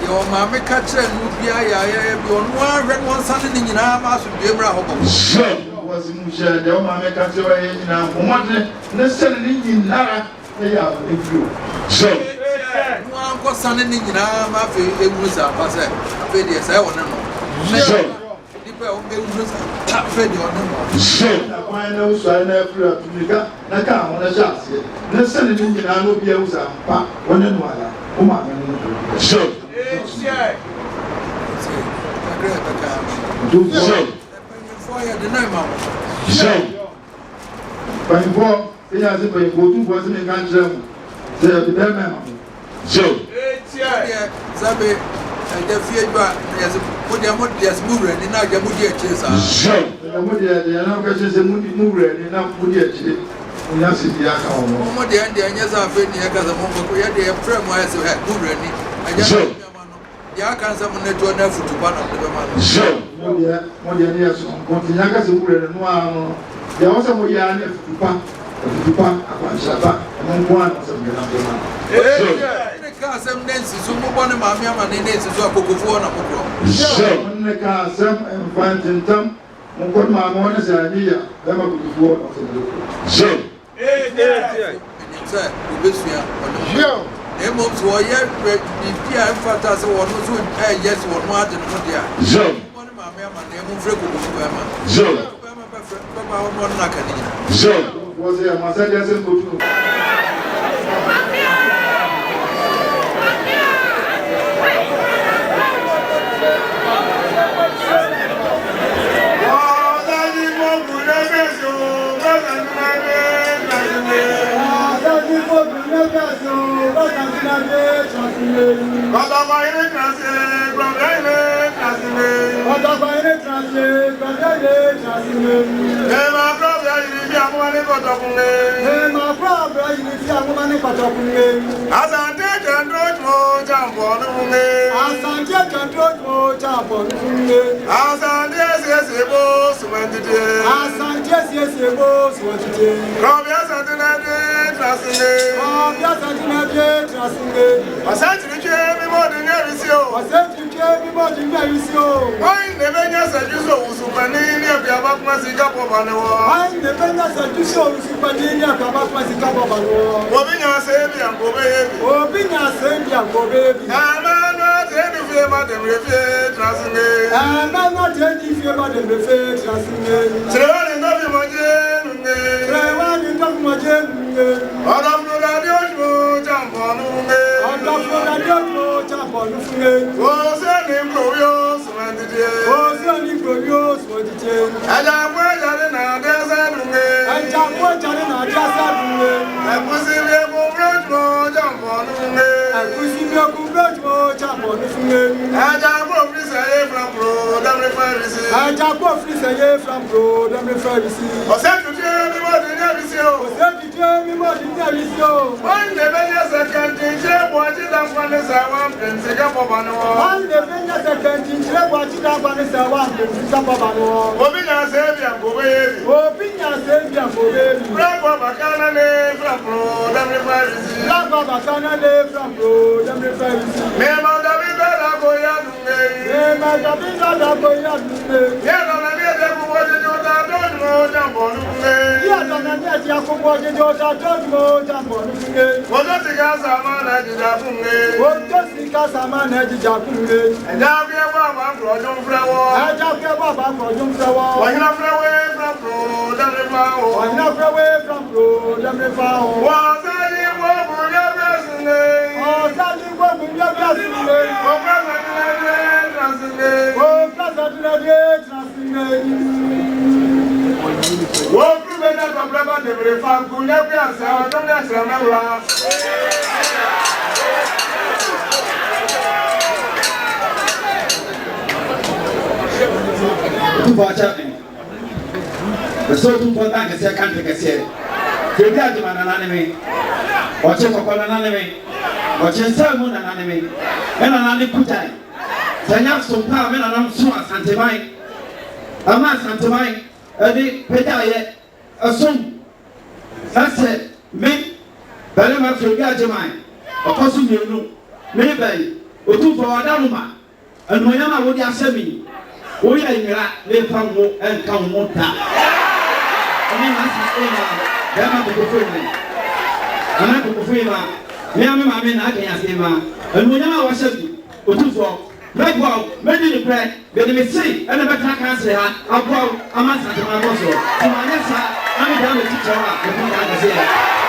Your mamma catcher would be I beyond 1 Sunday in our master, Debra Hobo. Was Musha, the mamma catcher in our one, necessarily in Nara, they are with you. So, one was Sunday in our mafia, it was a passer, Fedias, I want to know. Fedi on them. So, I know, so I never to make up the car on the chassis. Necessarily in our Nobia's one and one. So, do so. So, by four, he has a way for 2 wasn't in Ganjam. The man. So, Sabe, and the feedback has put their modias moving in our Jamudia chase. So, the Mudia, the Anakajas and Moody moving in our Mudia chase. Yes, the Akamo. Modia and the Anyas are feeding Yakazamoka, we had their friend who had moving. I just. Ya can't summon it to enough to one of the man. So, Modia, yes, Continagas were no. There was a Moya to Pan, upon Shabbat, and one of them. The Casam dances, so one of my young and is a Cocophone. So, when the Casam and find in them, what my monas idea, them a good word of the so, sir, Emos were yet Pierre Fatas or no, yes, or Martin. So, one of my name, Freco, so, so, was there a massage and go to the so to put back a second to say, Freddy man an enemy, watching for an enemy, watching Salmon an enemy, and an enemy put time. Tanya some power men and I'm so Santamai. A man Santamai, a big pedaye, a son. That's it, me, Belema Freddy, a possible you know, maybe, otu for wadaruma anoyama wodi asemi wo ya nyira me fango enka wo ta oni ma sa ema ya ma ko fo ni ana ko fo ema me am ma me na kan ya sema anoyama wa shebi otu for megwa medi ni pre be ni sei ene beta kan se ha agwa amasa ma boso so ma nyesa ami da me teacher wa ko ka se